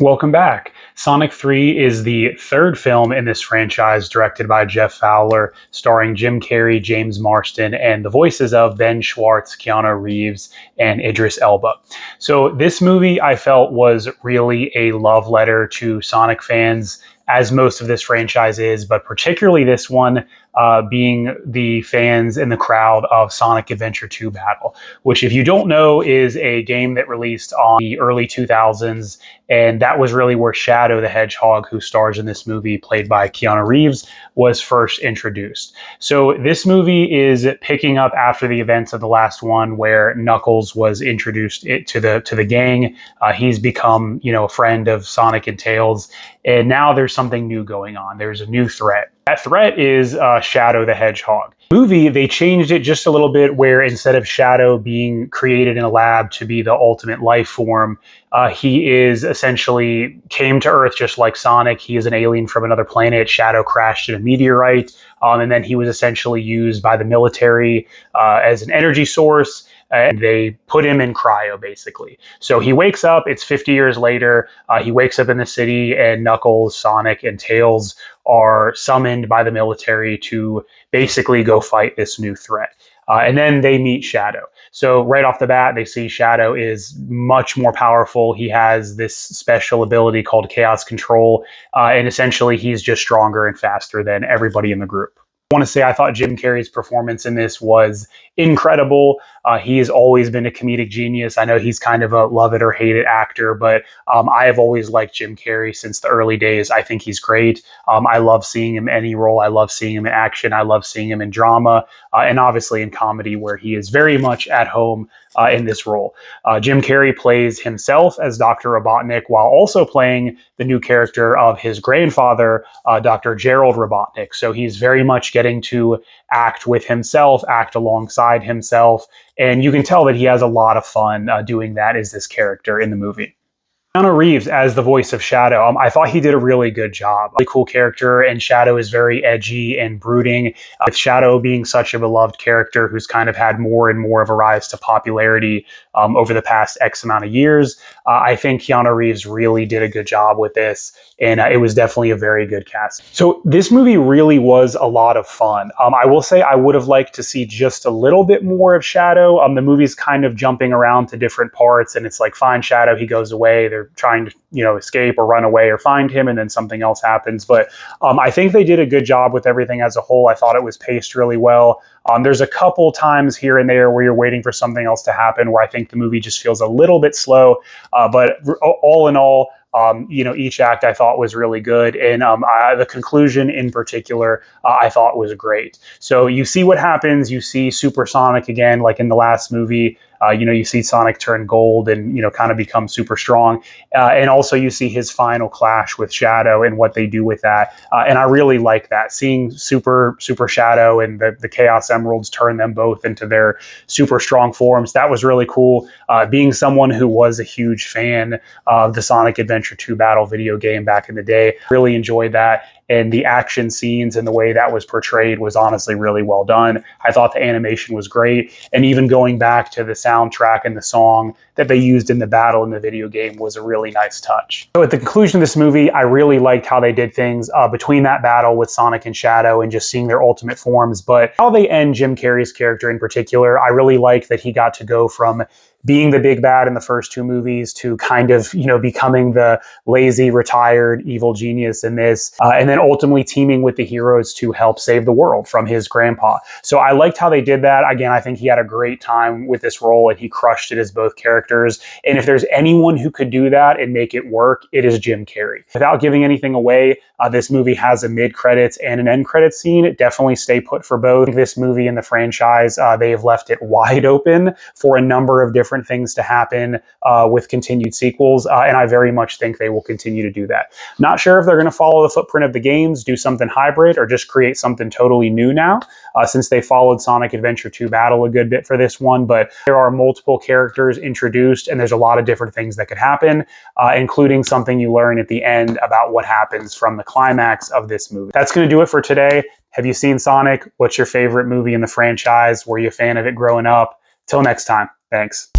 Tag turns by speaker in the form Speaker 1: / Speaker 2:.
Speaker 1: Welcome back. Sonic 3 is the third film in this franchise directed by Jeff Fowler, starring Jim Carrey, James Marsden, and the voices of Ben Schwartz, Keanu Reeves, and Idris Elba. So, this movie I felt was really a love letter to Sonic fans, as most of this franchise is, but particularly this one being the fans in the crowd of Sonic Adventure 2 Battle, which, if you don't know, is a game that released on the early 2000s, and that was really where Shadow the Hedgehog, who stars in this movie, played by Keanu Reeves, was first introduced. So this movie is picking up after the events of the last one, where Knuckles was introduced to the gang. He's become, a friend of Sonic and Tails, and now there's something new going on. There's a new threat. That threat is Shadow the Hedgehog. Movie, they changed it just a little bit, where instead of Shadow being created in a lab to be the ultimate life form, he is essentially came to Earth just like Sonic. He is an alien from another planet. Shadow crashed in a meteorite, and then he was essentially used by the military as an energy source. And they put him in cryo, basically. So he wakes up, it's 50 years later, he wakes up in the city, and Knuckles, Sonic, and Tails are summoned by the military to basically go fight this new threat. And then they meet Shadow. So right off the bat, they see Shadow is much more powerful. He has this special ability called Chaos Control, and essentially he's just stronger and faster than everybody in the group. I want to say I thought Jim Carrey's performance in this was incredible. He has always been a comedic genius. I know he's kind of a love it or hate it actor, but I have always liked Jim Carrey since the early days. I think he's great. I love seeing him in any role. I love seeing him in action. I love seeing him in drama, and obviously in comedy, where he is very much at home in this role. Jim Carrey plays himself as Dr. Robotnik, while also playing the new character of his grandfather, Dr. Gerald Robotnik. So he's very much getting to act with himself, act alongside himself, and you can tell that he has a lot of fun doing that as this character in the movie. Keanu Reeves as the voice of Shadow, I thought he did a really good job. Really cool character, and Shadow is very edgy and brooding. With Shadow being such a beloved character who's kind of had more and more of a rise to popularity over the past X amount of years, I think Keanu Reeves really did a good job with this, and it was definitely a very good cast. So this movie really was a lot of fun. I will say I would have liked to see just a little bit more of Shadow. The movie's kind of jumping around to different parts, and it's like, find Shadow, he goes away. They're trying to escape or run away or find him, and then something else happens. But I think they did a good job with everything as a whole. I thought it was paced really well. There's a couple times here and there where you're waiting for something else to happen, where I think the movie just feels a little bit slow. But all in all, each act I thought was really good. And the conclusion in particular, I thought was great. So you see what happens. You see Super Sonic again, like in the last movie. You see Sonic turn gold and, kind of become super strong. And also you see his final clash with Shadow and what they do with that. And I really like that. Seeing Super Shadow and the Chaos Emeralds turn them both into their super strong forms. That was really cool. Being someone who was a huge fan of the Sonic Adventure 2 Battle video game back in the day, really enjoyed that. And the action scenes and the way that was portrayed was honestly really well done. I thought the animation was great. And even going back to the soundtrack and the song that they used in the battle in the video game was a really nice touch. So at the conclusion of this movie, I really liked how they did things between that battle with Sonic and Shadow and just seeing their ultimate forms. But how they end Jim Carrey's character in particular, I really liked that he got to go from being the big bad in the first two movies to kind of, becoming the lazy, retired, evil genius in this, and then ultimately teaming with the heroes to help save the world from his grandpa. So I liked how they did that. Again, I think he had a great time with this role, and he crushed it as both characters. And if there's anyone who could do that and make it work, it is Jim Carrey. Without giving anything away, this movie has a mid-credits and an end-credits scene. Definitely stay put for both. This movie and the franchise, they have left it wide open for a number of different things to happen with continued sequels, and I very much think they will continue to do that. Not sure if they're going to follow the footprint of the games, do something hybrid, or just create something totally new now, since they followed Sonic Adventure 2 Battle a good bit for this one, but there are multiple characters introduced, and there's a lot of different things that could happen, including something you learn at the end about what happens from the climax of this movie. That's going to do it for today. Have you seen Sonic? What's your favorite movie in the franchise? Were you a fan of it growing up? Till next time, thanks.